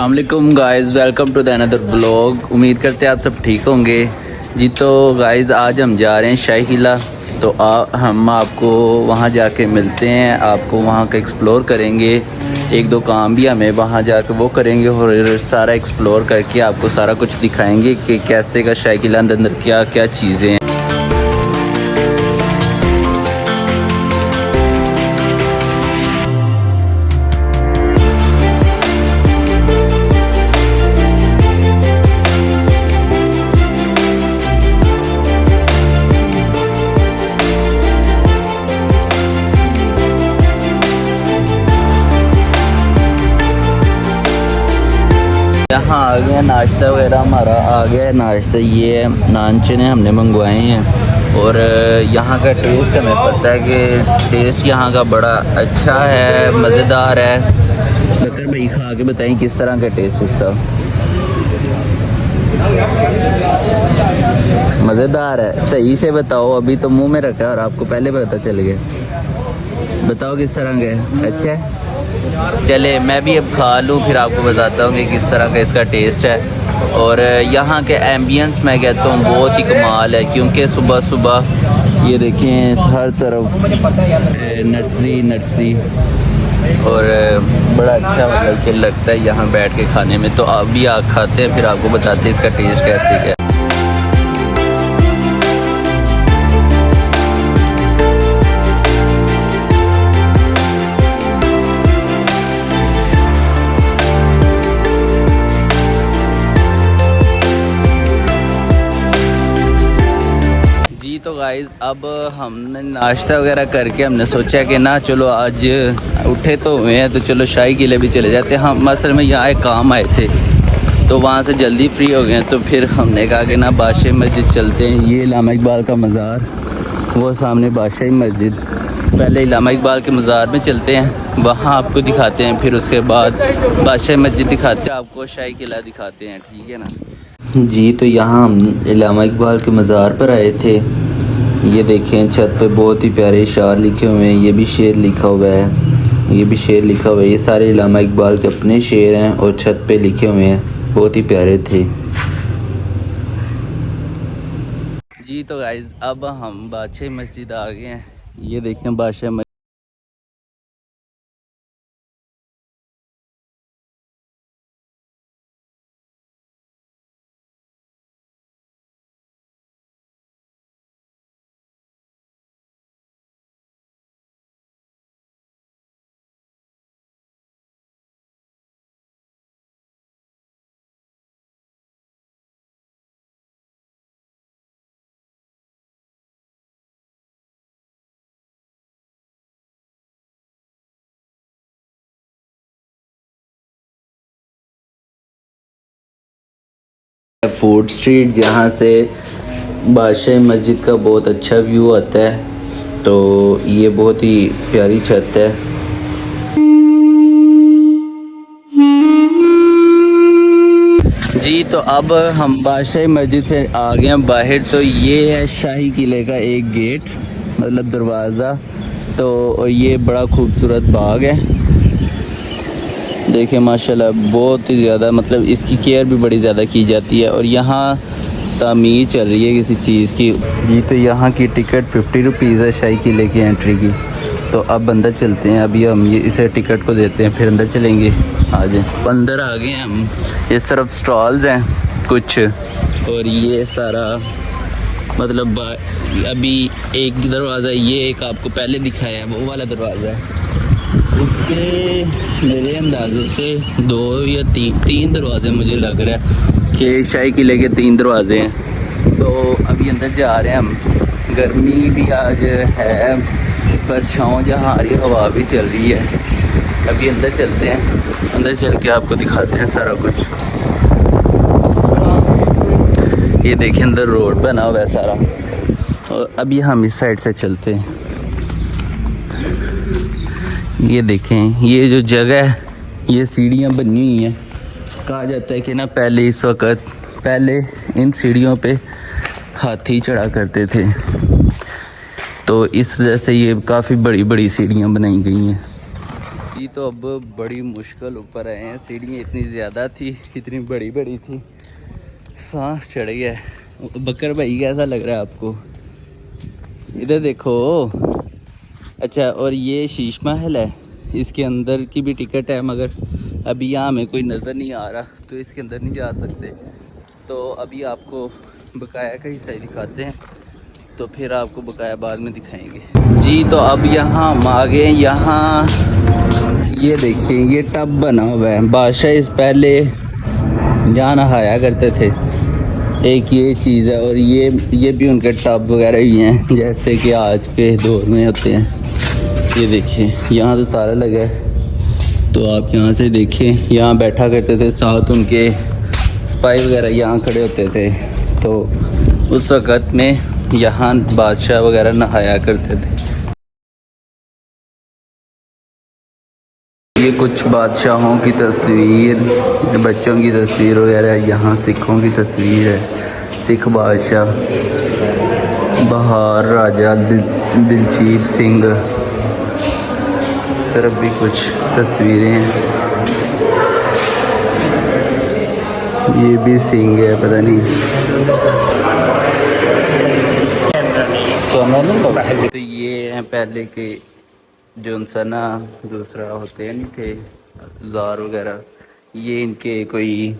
अस्सलाम वालेकुम guys, welcome to the another vlog. उम्मीद करते हैं आप सब ठीक होंगे जी। तो गाइज़ आज हम जा रहे हैं शाही किला। तो हम आपको वहाँ जाके मिलते हैं, आपको वहाँ का एक्सप्लोर करेंगे। एक दो काम भी हमें वहाँ जाके वो करेंगे और सारा एक्सप्लोर करके आपको सारा कुछ दिखाएंगे कि कैसे का शाही किला, अंदर क्या क्या चीज़ें हैं। यहाँ आ गया नाश्ता वगैरह हमारा आ गया है। नाश्ता ये है, नान चने हमने मंगवाए हैं और यहाँ का टेस्ट हमें पता है कि टेस्ट यहाँ का बड़ा अच्छा है, मज़ेदार है। बकर भाई खा के बताएं किस तरह का टेस्ट इसका। मज़ेदार है, सही से बताओ। अभी तो मुंह में रखा है और आपको पहले पता चल गया। बताओ किस तरह का है। अच्छा है, चले मैं भी अब खा लूँ फिर आपको बताता हूँ कि किस तरह का इसका टेस्ट है। और यहाँ के एम्बियंस मैं कहता हूँ बहुत ही कमाल है, क्योंकि सुबह सुबह ये देखें हर तरफ नर्सरी और बड़ा अच्छा मतलब कि लगता है यहाँ बैठ के खाने में। तो आप भी खाते हैं, फिर आपको बताते हैं इसका टेस्ट कैसे क्या। तो गाइज़ अब हमने नाश्ता वगैरह करके हमने सोचा कि ना चलो आज उठे तो हुए हैं तो चलो शाही किले भी चले जाते हैं। हम असल में यहाँ एक काम आए थे तो वहाँ से जल्दी फ्री हो गए, तो फिर हमने कहा कि ना बादशाही मस्जिद चलते हैं। ये इलामा इकबाल का मज़ार, वो सामने बादशाही मस्जिद। पहले इलामा इकबाल के मज़ार में चलते हैं, वहाँ आपको दिखाते हैं, फिर उसके बाद बादशाही मस्जिद दिखाते हैं, आपको शाही किला दिखाते हैं। ठीक है ना जी। तो यहाँ हम इलामा इकबाल के मज़ार पर आए थे। ये देखें छत पे बहुत ही प्यारे शार लिखे हुए हैं। ये भी शेर लिखा हुआ है, ये भी शेर लिखा हुआ है। ये सारे इलामा इकबाल के अपने शेर हैं और छत पे लिखे हुए हैं, बहुत ही प्यारे थे जी। तो गाइज़ अब हम बादशाही मस्जिद आ गए हैं। ये देखें बादशाही मस्जिद। फूड स्ट्रीट, जहाँ से बादशाही मस्जिद का बहुत अच्छा व्यू आता है। तो ये बहुत ही प्यारी छत है जी। तो अब हम बादशाही मस्जिद से आ गए हैं बाहर। तो ये है शाही किले का एक गेट, मतलब दरवाज़ा। तो ये बड़ा खूबसूरत बाग है, देखिए माशाल्लाह बहुत ही ज़्यादा, मतलब इसकी केयर भी बड़ी ज़्यादा की जाती है। और यहाँ तामीर चल रही है किसी चीज़ की जी। तो यहाँ की टिकट 50 रुपीज़ है शाही किले की एंट्री की। तो अब अंदर चलते हैं, अभी हम ये इसे टिकट को देते हैं फिर अंदर चलेंगे। आ जाए, अंदर आ गए हम। इस तरफ स्टॉल्स हैं कुछ, और ये सारा मतलब अभी एक दरवाज़ा, ये एक आपको पहले दिखाया है वो वाला दरवाज़ा है। उसके मेरे अंदाजे से 2 या 3 दरवाजे मुझे लग रहा है कि शाही किले के 3 दरवाजे हैं। तो अभी अंदर जा रहे हैं हम। गर्मी भी आज है पर छाँव जहाँ आ रही हवा भी चल रही है। अभी अंदर चलते हैं, अंदर चल के आपको दिखाते हैं सारा कुछ। ये देखिए अंदर रोड बना हुआ है सारा। और अभी हम इस साइड से चलते हैं। ये देखें ये जो जगह है, ये सीढ़ियाँ बनी हुई हैं। कहा जाता है कि ना पहले इन सीढ़ियों पे हाथी चढ़ा करते थे, तो इस वजह से ये काफ़ी बड़ी बड़ी सीढ़ियाँ बनाई गई हैं। जी तो अब बड़ी मुश्किल ऊपर आए हैं, सीढ़ियाँ इतनी ज़्यादा थी, इतनी बड़ी बड़ी थी, सांस चढ़ गया। बकर भाई कैसा लग रहा है आपको? इधर देखो। अच्छा, और ये शीश महल है, इसके अंदर की भी टिकट है, मगर अभी यहाँ हमें कोई नज़र नहीं आ रहा तो इसके अंदर नहीं जा सकते। तो अभी आपको बकाया का हिस्सा ही दिखाते हैं, तो फिर आपको बकाया बाद में दिखाएंगे। जी तो अब यहाँ हम आ गए। यहाँ ये देखिए, ये टब बना हुआ है, बादशाह इस पहले यहाँ नहाया करते थे। एक ये चीज़ है, और ये भी उनके टब वगैरह ही हैं जैसे कि आज के दौर में होते हैं। ये देखिए, यहाँ तो ताला लगा है, तो आप यहाँ से देखिए, यहाँ बैठा करते थे, साथ उनके सिपाही वगैरह यहाँ खड़े होते थे। तो उस वक़्त में यहाँ बादशाह वगैरह नहाया करते थे। ये कुछ बादशाहों की तस्वीर, बच्चों की तस्वीर वगैरह, यहाँ सिखों की तस्वीर है। सिख बादशाह बहार राजा दिलजीत सिंह, सिर्फ भी कुछ तस्वीरें हैं। ये भी सिंह है, पता नहीं तो ये हैं पहले के जो उनसा ना दूसरा होते नहीं थे ज़ार वगैरह, ये इनके कोई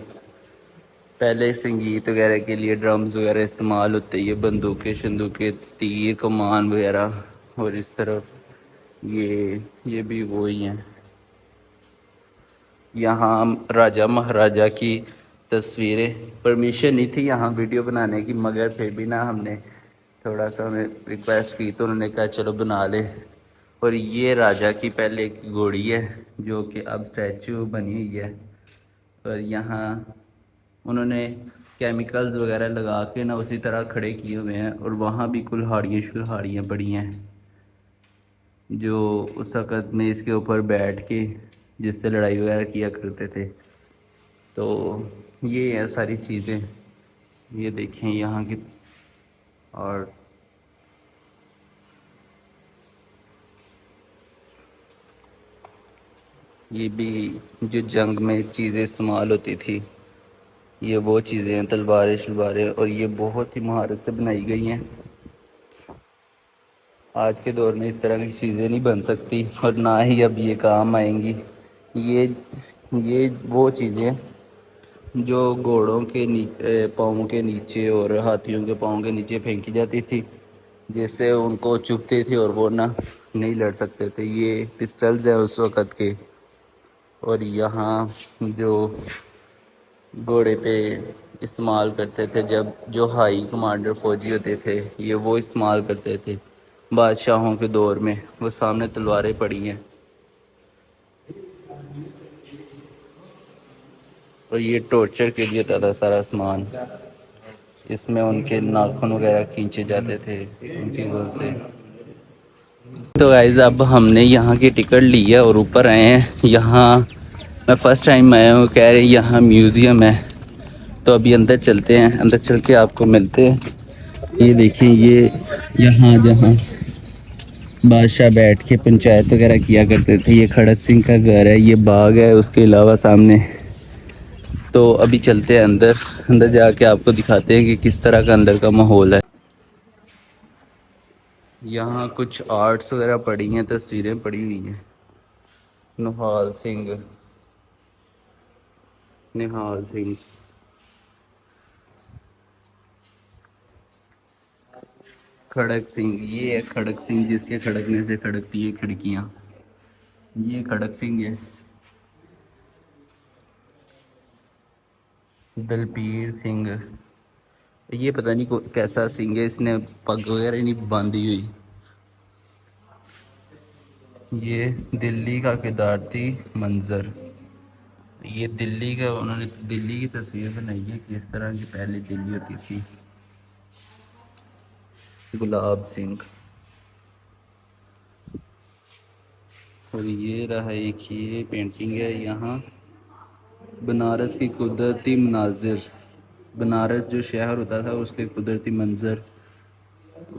पहले संगीत वगैरह के लिए ड्रम्स वगैरह इस्तेमाल होते, ये बंदूकें शंदूकें तीर कमान वगैरह। और इस तरफ ये भी वही हैं। यहाँ राजा महाराजा की तस्वीरें। परमिशन नहीं थी यहाँ वीडियो बनाने की, मगर फिर भी ना हमने थोड़ा सा उन्हें रिक्वेस्ट की तो उन्होंने कहा चलो बना ले। और ये राजा की पहले एक घोड़ी है जो कि अब स्टैचू बनी हुई है, और यहाँ उन्होंने केमिकल्स वगैरह लगा के ना उसी तरह खड़े किए हुए हैं। और वहाँ भी कुल्हाड़ियाँ शुल्हाड़ियाँ बड़ी हैं जो उस वक़्त में इसके ऊपर बैठ के जिससे लड़ाई वगैरह किया करते थे। तो ये है सारी चीज़ें, ये देखें यहाँ की। और ये भी जो जंग में चीज़ें इस्तेमाल होती थी, ये वो चीज़ें हैं, तलवारें शलवारें, और ये बहुत ही महारत से बनाई गई हैं। आज के दौर में इस तरह की चीज़ें नहीं बन सकती, और ना ही अब ये काम आएंगी। ये ये वो चीज़ें जो घोड़ों के पाँव के नीचे और हाथियों के पाँव के नीचे फेंकी जाती थी, जिससे उनको चुभती थी और वो ना नहीं लड़ सकते थे। ये पिस्टल्स हैं उस वक़्त के। और यहाँ जो घोड़े पे इस्तेमाल करते थे, जब जो हाई कमांडर फौजी होते थे, ये वो इस्तेमाल करते थे बादशाहों के दौर में। वो सामने तलवारें पड़ी हैं, और ये टॉर्चर के लिए था सारा सामान। इसमें उनके नाखून वगैरह खींचे जाते थे उन चीज़ों से। तो गाइस अब हमने यहाँ की टिकट ली है और ऊपर आए हैं। यहाँ मैं फ़र्स्ट टाइम आया हूँ, कह रहे यहाँ म्यूज़ियम है, तो अभी अंदर चलते हैं, अंदर चल के आपको मिलते हैं। ये देखिए, ये यहाँ जहाँ बादशाह बैठ के पंचायत वगैरह किया करते थे, ये खड़क सिंह का घर है, ये बाग है उसके अलावा सामने। तो अभी चलते हैं अंदर, अंदर जाके आपको दिखाते हैं कि किस तरह का अंदर का माहौल है। यहाँ कुछ आर्ट्स वगैरह पड़ी हैं, तस्वीरें पड़ी हुई हैं। निहाल सिंह, निहाल सिंह, खड़क सिंह, ये है खड़क सिंह जिसके खड़कने से खड़कती है खिड़कियाँ। ये खड़क सिंह है। दलबीर सिंह, ये पता नहीं कैसा सिंह है, इसने पग वगैरह नहीं बांधी हुई। ये दिल्ली का केदारती मंजर, ये दिल्ली का, उन्होंने दिल्ली की तस्वीर बनाई है किस तरह की पहले दिल्ली होती थी। गुलाब सिंह, और ये रहा एक ये पेंटिंग है यहाँ, बनारस की कुदरती मनाजिर, बनारस जो शहर होता था उसके कुदरती मंजर।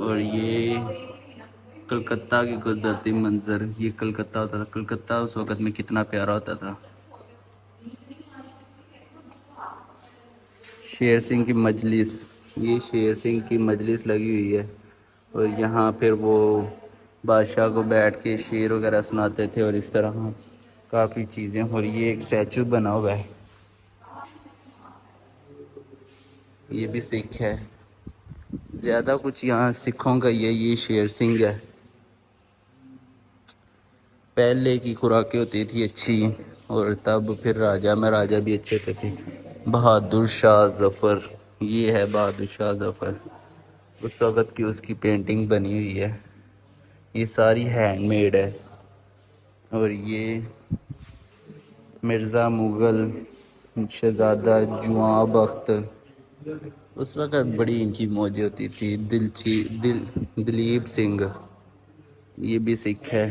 और ये कलकत्ता की कुदरती मंजर। ये कलकत्ता होता था, कलकत्ता उस वक़्त में कितना प्यारा होता था। शेर सिंह की मजलिस, ये शेर सिंह की मजलिस लगी हुई है और यहाँ फिर वो बादशाह को बैठ के शेर वगैरह सुनाते थे और इस तरह काफ़ी चीज़ें। और ये एक स्टैचू बना हुआ है, ये भी सिख है। ज़्यादा कुछ यहाँ सिखों का ये शेर सिंह है। पहले की खुराकें होती थी अच्छी और तब फिर राजा में राजा भी अच्छे थे। बहादुर शाह ज़फ़र, ये है बहादुर शाह ज़फ़र, उस वक़्त की उसकी पेंटिंग बनी हुई है। ये सारी हैंडमेड है। और ये मिर्ज़ा मुग़ल शहज़ादा जुआं बख्त, उस वक़्त बड़ी इनकी मौज होती थी। दिलीप सिंह, ये भी सिख है।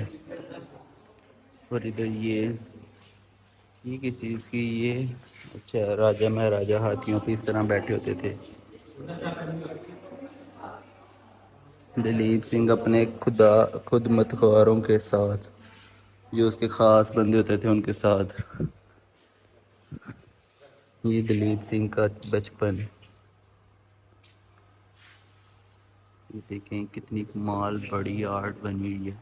और इधर ये किस चीज़ की, ये अच्छा राजा महाराजा हाथियों पे इस तरह बैठे होते थे। दिलीप सिंह अपने खुद मतवारों के साथ, जो उसके ख़ास बंदे होते थे उनके साथ। ये दिलीप सिंह का बचपन, ये देखें कितनी कमाल बड़ी आर्ट बनी हुई है।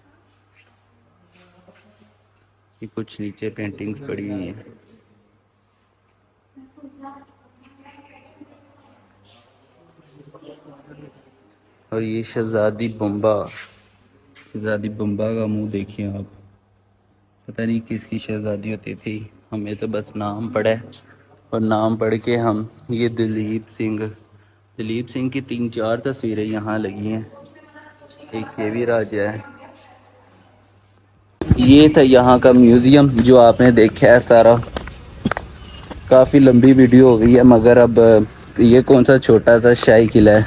ये कुछ नीचे पेंटिंग्स पड़ी हुई हैं। और ये शहज़ादी बम्बा का मुंह देखिए आप, पता नहीं किसकी शहज़ादी होती थी, हमें तो बस नाम पड़ा है और नाम पढ़ के हम। ये दिलीप सिंह की 3-4 तस्वीरें यहाँ लगी हैं। एक ये भी राजा है। ये था यहाँ का म्यूज़ियम जो आपने देखा है सारा। काफ़ी लंबी वीडियो हो गई है, मगर अब ये कौन सा छोटा सा शाही किला है,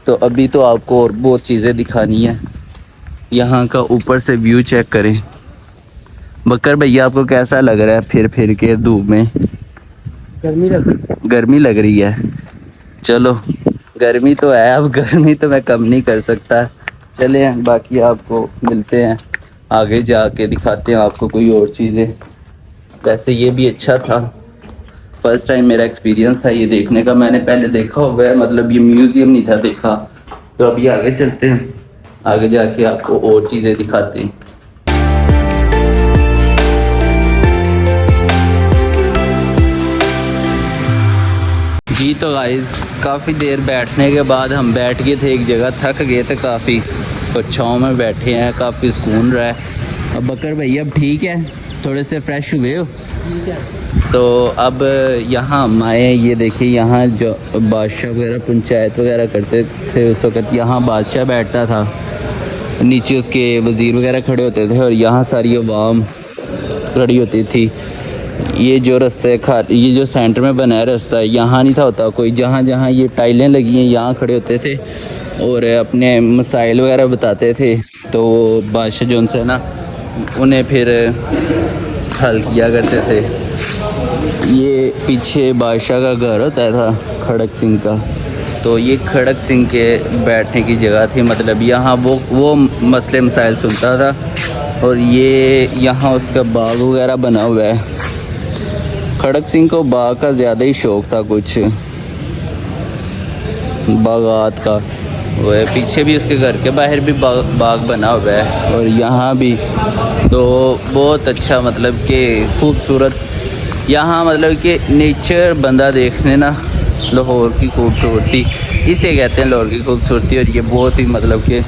तो अभी तो आपको और बहुत चीज़ें दिखानी है। यहाँ का ऊपर से व्यू चेक करें। बकर भैया आपको कैसा लग रहा है फिर के धूप में? गर्मी लग रही है। चलो गर्मी तो है, अब गर्मी तो मैं कम नहीं कर सकता। चले बाकी आपको मिलते हैं, आगे जाके दिखाते हैं आपको कोई और चीज़ें। वैसे ये भी अच्छा था, फर्स्ट टाइम मेरा एक्सपीरियंस था ये देखने का। मैंने पहले देखा हुआ है, मतलब ये म्यूज़ियम नहीं था देखा। तो अभी आगे चलते हैं, आगे जाके आपको और चीज़ें दिखाते हैं। जी तो गाइस काफ़ी देर बैठने के बाद हम बैठ गए थे एक जगह, थक गए थे काफ़ी, तो छाँव में बैठे हैं, काफ़ी सुकून रहा है। अब बकर भैया अब ठीक है, थोड़े से फ्रेश हुए हो? तो अब यहाँ हम आए, ये देखिए यहाँ जो बादशाह वगैरह पंचायत वगैरह करते थे उस वक़्त, यहाँ बादशाह बैठता था, नीचे उसके वज़ीर वगैरह खड़े होते थे और यहाँ सारी अवाम खड़ी होती थी। ये जो रास्ते ये जो सेंटर में बना है रास्ता, यहाँ नहीं था होता कोई, जहाँ जहाँ ये टाइलें लगी हैं यहाँ खड़े होते थे और अपने मसाइल वगैरह बताते थे। तो बादशाह जो उनसे ना उन्हें फिर हल किया करते थे। ये पीछे बादशाह का घर होता था खड़क सिंह का, तो ये खड़क सिंह के बैठने की जगह थी, मतलब यहाँ वो मसले मसाइल सुनता था। और ये यहाँ उसका बाग वगैरह बना हुआ है। खड़क सिंह को बाग का ज़्यादा ही शौक़ था, कुछ बागात का। वो है पीछे भी उसके घर के बाहर भी बाग बना हुआ है और यहाँ भी। तो बहुत अच्छा, मतलब कि खूबसूरत यहाँ, मतलब कि नेचर बंदा देखने ना, लाहौर की खूबसूरती इसे कहते हैं, लाहौर की खूबसूरती। और ये बहुत ही मतलब कि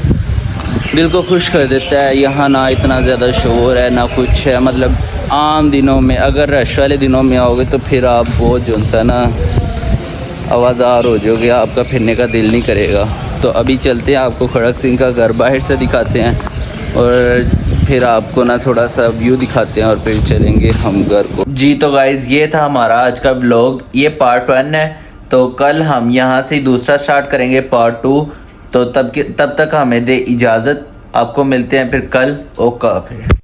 दिल को खुश कर देता है। यहाँ ना इतना ज़्यादा शोर है ना कुछ है, मतलब आम दिनों में, अगर रश वाले दिनों में आओगे तो फिर आप बहुत जो सा ना आवाज़ार हो जाओगे, आपका फिरने का दिल नहीं करेगा। तो अभी चलते हैं, आपको खड़क सिंह का घर बाहर से दिखाते हैं और फिर आपको ना थोड़ा सा व्यू दिखाते हैं और फिर चलेंगे हम घर को। जी तो गाइज़ ये था हमारा आज का व्लॉग, ये पार्ट 1 है। तो कल हम यहाँ से दूसरा स्टार्ट करेंगे पार्ट 2। तो तब तक हमें दे इजाज़त, आपको मिलते हैं फिर कल। ओके फिर।